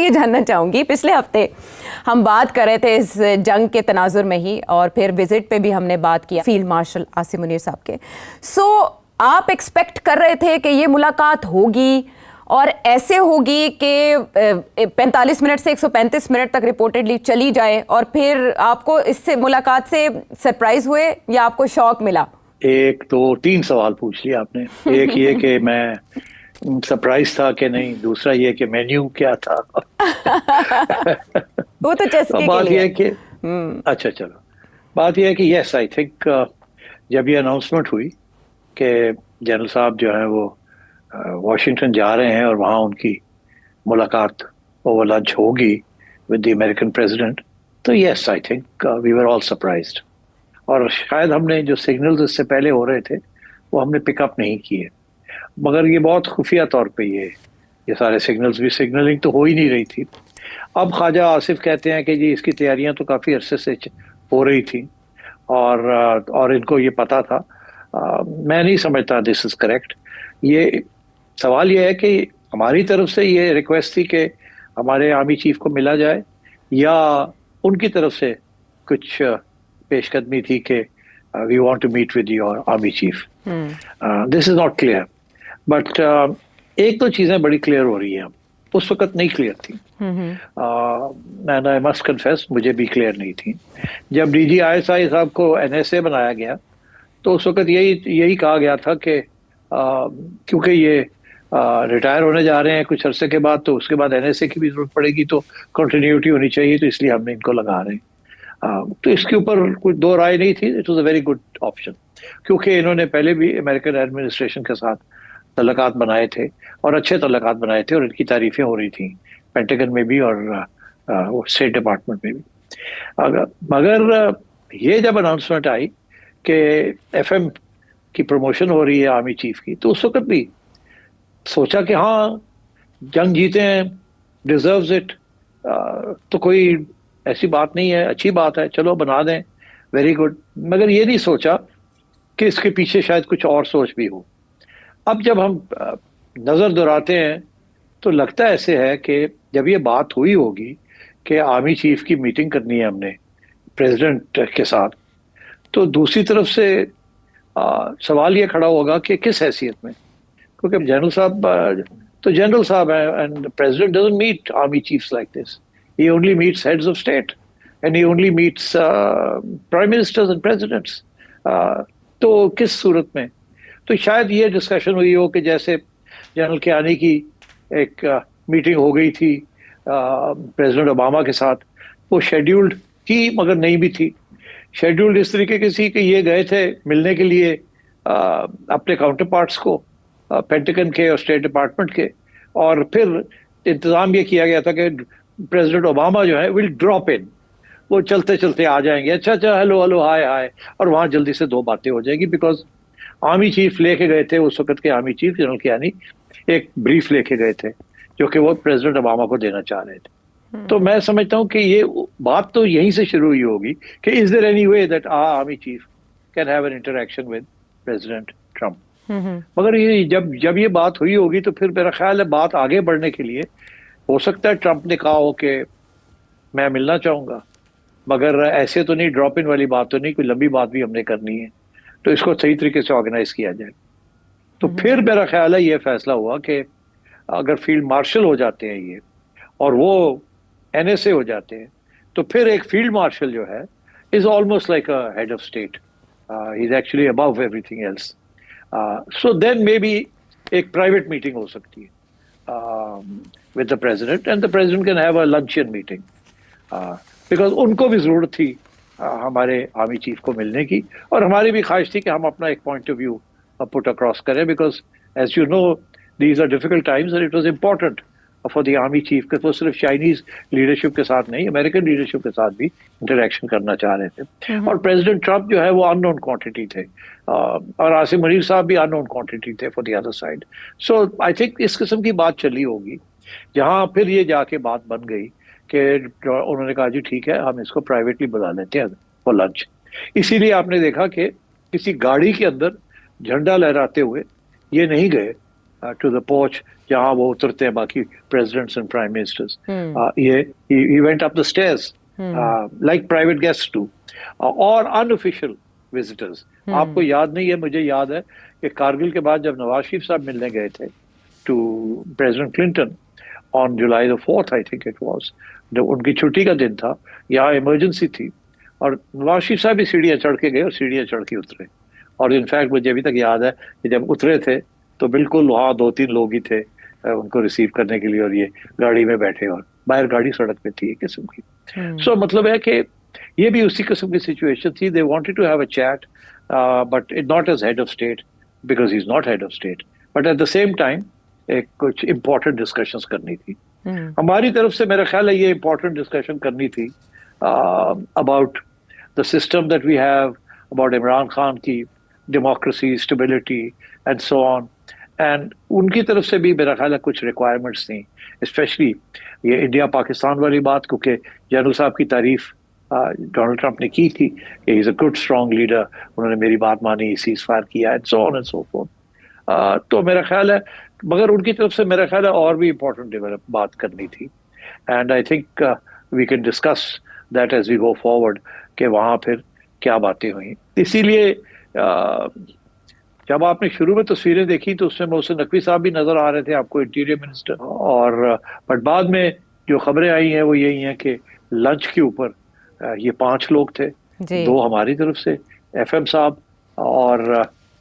ये जानना चाहूँगी, पिछले हफ्ते हम बात कर रहे थे इस जंग के तनाजुर में ही, और फिर विजिट पे भी हमने बात किया फील्ड मार्शल आसिम मुनीर साहब के। सो आप एक्सपेक्ट कर रहे थे कि ये मुलाकात होगी और ऐसे होगी कि 45 मिनट से 135 मिनट तक रिपोर्टेडली चली जाए, और फिर आपको इससे मुलाकात से सरप्राइज हुए या आपको शॉक मिला? एक तो 3 सवाल पूछ लिया आपने। एक ये कि मैं सरप्राइज था कि नहीं, दूसरा ये कि मेन्यू क्या था। वो तो चस्के बात के लिए। ये है कि अच्छा चलो, बात ये है कि यस आई थिंक जब ये अनाउंसमेंट हुई कि जनरल साहब जो है वो वॉशिंगटन जा रहे हैं और वहाँ उनकी मुलाकात ओवर लंच होगी विद द अमेरिकन प्रेसिडेंट, तो yes I think we were all surprised. और शायद हमने जो सिग्नल्स इससे पहले हो रहे थे वो हमने पिकअप नहीं किए, मगर ये बहुत खुफिया तौर पे ये सारे सिग्नल्स भी, सिग्नलिंग तो हो ही नहीं रही थी। अब ख्वाजा आसिफ कहते हैं कि जी इसकी तैयारियां तो काफ़ी अरसे से हो रही थी और इनको ये पता था। मैं नहीं समझता दिस इज़ करेक्ट। ये सवाल ये है कि हमारी तरफ से ये रिक्वेस्ट थी कि हमारे आर्मी चीफ को मिला जाए, या उनकी तरफ से कुछ पेशकदमी थी कि we want to meet with your army chief. This is not clear, but एक तो चीजें बड़ी क्लियर हो रही हैं, उस वक्त नहीं क्लियर थी। एंड आई मस्ट कन्फेस मुझे भी क्लियर नहीं थी। जब DGISI साहब को NSA बनाया गया तो उस वक्त यही कहा गया था कि क्योंकि ये रिटायर होने जा रहे हैं कुछ अरसे के बाद, तो उसके बाद NSA की भी जरूरत पड़ेगी, तो कंटिन्यूटी होनी चाहिए, तो इसलिए हमने इनको लगा रहे हैं। तो इसके ऊपर कुछ दो राय नहीं थी। It was a very good option, क्योंकि इन्होंने पहले भी अमेरिकन एडमिनिस्ट्रेशन के साथ तल्लुकात बनाए थे और अच्छे तल्लुकात बनाए थे, और इनकी तारीफें हो रही थी पेंटागन में भी और स्टेट डिपार्टमेंट में भी। मगर ये जब अनाउंसमेंट आई कि FM की प्रमोशन हो रही है आर्मी चीफ की, तो उस वक्त भी सोचा कि हाँ जंग जीते हैं, डिजर्व्स इट, तो कोई ऐसी बात नहीं है, अच्छी बात है, चलो बना दें, वेरी गुड। मगर ये नहीं सोचा कि इसके पीछे शायद कुछ और सोच भी हो। अब जब हम नज़र दोहराते हैं तो लगता ऐसे है कि जब ये बात हुई होगी कि आर्मी चीफ की मीटिंग करनी है हमने प्रेसिडेंट के साथ, तो दूसरी तरफ से सवाल ये खड़ा होगा कि किस हैसियत में, क्योंकि जनरल साहब तो जनरल साहब है, and president doesn't meet army chiefs like this. He only meets heads of state and he only meets prime ministers and presidents. तो किस सूरत में, तो शायद ये डिस्कशन हुई हो कि जैसे जनरल कियानी की एक मीटिंग हो गई थी प्रेसिडेंट ओबामा के साथ, वो शेड्यूल्ड थी मगर नहीं भी थी। शेड्यूल्ड इस तरीके की थी कि ये गए थे मिलने के लिए अपने काउंटर पार्ट्स को, पेंटागन के और स्टेट डिपार्टमेंट के, और फिर इंतज़ाम ये किया गया था कि प्रेसिडेंट ओबामा जो है विल ड्रॉप इन, वो चलते चलते आ जाएंगे, अच्छा हेलो हेलो हाय हाय, और वहाँ जल्दी से 2 बातें हो जाएगी। बिकॉज आर्मी चीफ लेके गए थे उस वक्त के आर्मी चीफ जनरल कियानी, एक ब्रीफ लेके गए थे जो कि वो प्रेसिडेंट ओबामा को देना चाह रहे थे। तो मैं समझता हूँ कि ये बात तो यहीं से शुरू हुई होगी कि is there any way that army chief can have an interaction with president Trump. मगर ये जब ये बात हुई होगी तो फिर मेरा ख्याल है बात आगे बढ़ने के लिए हो सकता है ट्रम्प ने कहा हो कि मैं मिलना चाहूंगा, मगर ऐसे तो नहीं, ड्रॉप इन वाली बात तो नहीं, कोई लंबी बात भी हमने करनी है, तो इसको सही तरीके से ऑर्गेनाइज किया जाए। तो फिर मेरा ख्याल है ये फैसला हुआ कि अगर फील्ड मार्शल हो जाते हैं ये और वो NSA हो जाते हैं, तो फिर एक फील्ड मार्शल जो है is almost like a head of state, he is actually above everything else. So then maybe एक प्राइवेट मीटिंग हो सकती है with the president, and the president can have a luncheon meeting, because उनको भी जरूरत थी हमारे army chief को मिलने की, और हमारी भी ख्वाहिश थी कि हम अपना एक point of view put across करें, because as you know these are difficult times and it was important for the army chief कि वो सिर्फ चाइनीज लीडरशिप के साथ नहीं, अमेरिकन लीडरशिप के साथ भी इंटरेक्शन करना चाह रहे थे। और प्रेसिडेंट ट्रम्प जो है वो अननोन क्वांटिटी थे, और आसिम मुनीर साहब भी अननोन क्वांटिटी थे for the other side. So I think इस किस्म की बात चली होगी, जहां फिर ये जाके बात बन गई कि उन्होंने कहा जी ठीक है हम इसको प्राइवेटली बुला लेते हैं फॉर लंच। इसीलिए आपने देखा कि किसी गाड़ी के अंदर झंडा लहराते हुए ये नहीं गए टू द पोर्च जहाँ वो उतरते हैं बाकी प्रेसिडेंट्स एंड प्राइम मिनिस्टर्स, ये he went up the stairs like private guests do, और अनऑफिशियल विजिटर्स। आपको याद नहीं है, मुझे याद है कि कारगिल के बाद जब नवाज शरीफ साहब मिलने गए थे to president Clinton on July the 4th I think it was, जब उनकी छुट्टी का दिन था, यहाँ इमरजेंसी थी और नवाज शरीफ साहब भी सीढ़ियाँ चढ़ के गए और सीढ़ियाँ चढ़ के उतरे। और इनफैक्ट मुझे अभी तक याद है कि जब उतरे थे तो बिल्कुल वहाँ 2-3 लोग ही थे उनको रिसीव करने के लिए, और ये गाड़ी में बैठे और बाहर गाड़ी सड़क पे थी एक किस्म की। सो मतलब है कि ये भी उसी किस्म की सिचुएशन थी। They wanted to have a chat but not as head of state because he is not head of state, but at the same time एक कुछ इम्पोर्टेंट डिस्कशंस करनी थी। हमारी तरफ से मेरा ख्याल है ये इम्पोर्टेंट डिस्कशन करनी थी about the system that we have, about Imran Khan की democracy, stability and so on. And उनकी तरफ से भी मेरा ख्याल है कुछ रिक्वायरमेंट्स थी, स्पेशली ये इंडिया पाकिस्तान वाली बात, क्योंकि जनरल साहब की तारीफ डोनाल्ड ट्रंप ने की थी कि he is a good strong leader, उन्होंने मेरी बात मानी, सीज फायर किया and so on and so fourth. तो मेरा ख्याल है, मगर उनकी तरफ से मेरा ख्याल है और भी इम्पोर्टेंट डेवलप बात करनी थी। And I think we can discuss that as we go forward कि वहाँ फिर क्या बातें हुई। इसीलिए जब आपने शुरू में तस्वीरें देखी तो उसमें मोहसिन नकवी साहब भी नजर आ रहे थे आपको, इंटीरियर मिनिस्टर, और बट बाद में जो खबरें आई हैं वो यही हैं कि लंच के ऊपर ये 5 लोग थे, 2 हमारी तरफ से FM साहब और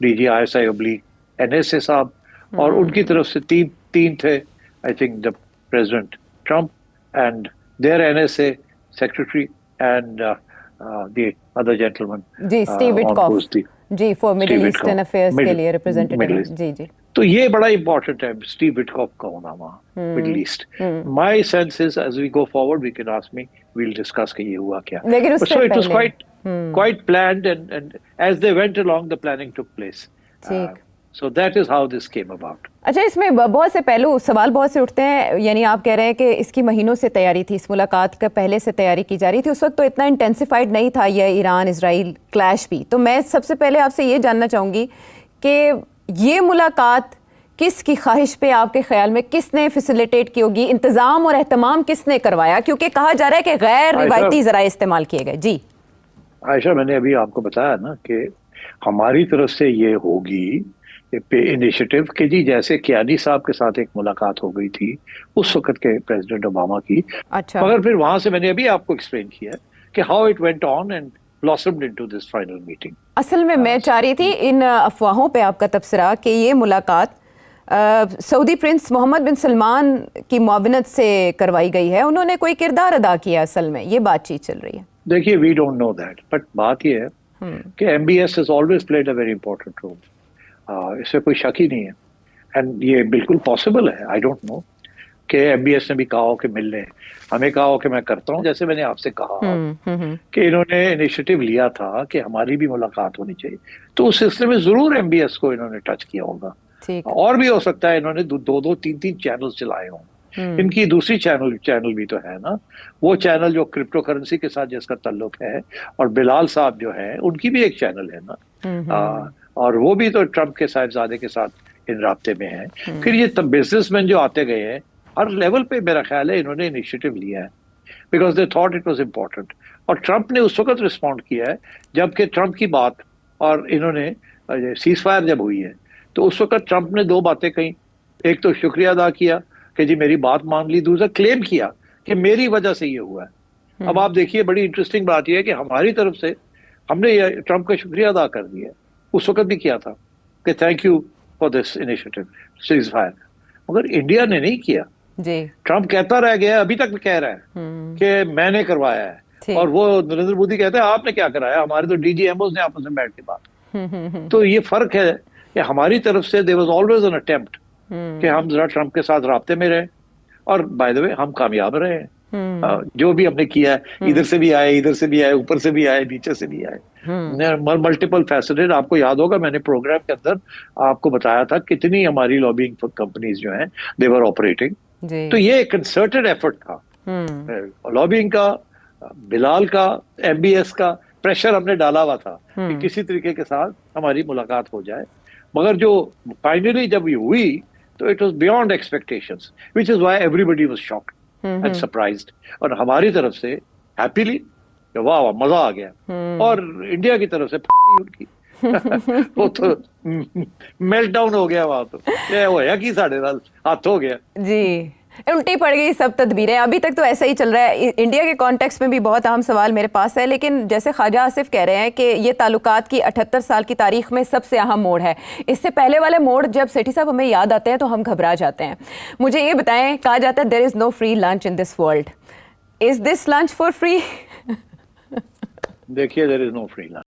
DGISI oblique NSA साहब, और उनकी तरफ से तीन थे, I think the president Trump and their NSA secretary and the other gentleman ji, Steve Witkoff ji, for middle eastern affairs के लिए रिप्रेजेंटेटिव। जी। तो ये बड़ा इंपॉर्टेंट है स्टीव विटकॉफ का होना वहाँ middle east. My sense is as we go forward we can ask me, we will discuss कि ये हुआ क्या। लेकिन उससे पहले, so it was quite planned and as they went along the planning took place. So that is how this came about. अच्छा, इसमें बहुत से पहलू सवाल बहुत से उठते हैं, यानी आप कह रहे हैं कि इसकी महीनों से तैयारी थी, इस मुलाकात का पहले से तैयारी की जा रही थी, उस वक्त तो इतना इंटेंसिफाइड नहीं था यह ईरान इजराइल क्लैश भी। तो मैं सबसे पहले आपसे ये जानना चाहूँगी कि ये मुलाकात किसकी ख्वाहिश पे आपके ख्याल में किसने फैसिलिटेट की होगी, इंतज़ाम और एहतमाम किसने करवाया, क्योंकि कहा जा रहा है कि गैर रिवायती ज़राए इस्तेमाल किए गए। जी आयशा, मैंने अभी आपको बताया ना कि हमारी तरफ से ये होगी इनिशिएटिव कि जी जैसे कियानी साहब के साथ एक मुलाकात हो गई थी उस वक्त के प्रेसिडेंट ओबामा की। अच्छा। मगर फिर वहां से मैंने अभी आपको एक्सप्लेन किया कि how it went on and blossomed into this final meeting. असल में मैं चाह रही थी इन अफवाहों पे आपका तबसरा कि ये मुलाकात सऊदी प्रिंस मोहम्मद बिन सलमान की मुआवनत से करवाई गई है, उन्होंने कोई किरदार अदा किया, असल में ये बातचीत चल रही है। देखिए, we don't know that, but बात ये है कि MBS has always played a very important role, इससे कोई शक ही नहीं है। एंड ये बिल्कुल पॉसिबल है, आई डोंट नो कि MBS ने भी कहा हो कि मिल लें, हमें कहा हो कि मैं करता हूँ, जैसे मैंने आपसे कहा कि इन्होंने इनिशिएटिव लिया था कि हमारी भी मुलाकात होनी चाहिए, तो उस सिलसिले में जरूर MBS को इन्होंने टच किया होगा। और भी हो सकता है इन्होंने 2-3 चैनल चलाए हों। इनकी दूसरी चैनल भी तो है ना, वो चैनल जो क्रिप्टो करेंसी के साथ जिसका ताल्लुक है, और बिलाल साहब जो है उनकी भी एक चैनल है ना, और वो भी तो ट्रम्प के साहिबजादे के साथ इन राब्ते में है। फिर ये तब बिजनेसमैन जो आते गए हैं हर लेवल पे, मेरा ख्याल है इन्होंने इनिशिएटिव लिया है because they thought it was important. और ट्रम्प ने उस वक्त रिस्पॉन्ड किया है जबकि ट्रम्प की बात और इन्होंने सीज फायर जब हुई है तो उस वक्त ट्रम्प ने 2 बातें कही, एक तो शुक्रिया अदा किया कि जी मेरी बात मान ली, दूसरा क्लेम किया कि मेरी वजह से ये हुआ है। अब आप देखिए, बड़ी इंटरेस्टिंग बात यह है कि हमारी तरफ से हमने ट्रम्प का शुक्रिया अदा कर दिया, उस वक्त भी किया था कि thank you for this initiative cease fire, मगर इंडिया ने नहीं किया जी। ट्रम्प कहता रह गया, अभी तक कह रहा है कि मैंने करवाया है, और वो नरेंद्र मोदी कहते हैं आपने क्या कराया, हमारे तो DGMOs ने आपस में बैठ के बात। तो ये फर्क है कि हमारी तरफ से there was always an attempt कि हम जरा ट्रम्प के साथ राब्ते में रहे, और बाय द वे हम कामयाब रहे हैं। जो भी हमने किया है, इधर से भी आए, इधर से भी आए, ऊपर से भी आए, नीचे से भी आए, मल्टीपल फैसेटेड। आपको याद होगा मैंने प्रोग्राम के अंदर आपको बताया था कितनी हमारी लॉबिंग कंपनीज जो हैं दे वर ऑपरेटिंग। तो ये कंसर्टेड एफर्ट था लॉबिंग का, बिलाल का, MBS का, प्रेशर हमने डाला हुआ था कि किसी तरीके के साथ हमारी मुलाकात हो जाए। मगर जो फाइनली जब ये हुई तो it was beyond expectations, which is why everybody was shocked and surprised. और हमारी तरफ से हैप्पीली वाह वाह मजा आ गया, और इंडिया की तरफ से उनकी वो तो मेल्ट डाउन हो गया वहां, तो ये होया कि साढ़े नाल हाथ हो गया जी, उल्टी पड़ गई सब तदबीरें। अभी तक तो ऐसा ही चल रहा है। इंडिया के कॉन्टेक्स्ट में भी बहुत अहम सवाल मेरे पास है, लेकिन जैसे ख्वाजा आसिफ कह रहे हैं कि ये ताल्लुकात की 78 साल की तारीख में सबसे अहम मोड़ है। इससे पहले वाले मोड़ जब सेठी साहब हमें याद आते हैं तो हम घबरा जाते हैं। मुझे ये बताएं, कहा जाता है there is no free lunch in this world, is this lunch for free? देखिए, there is no free lunch.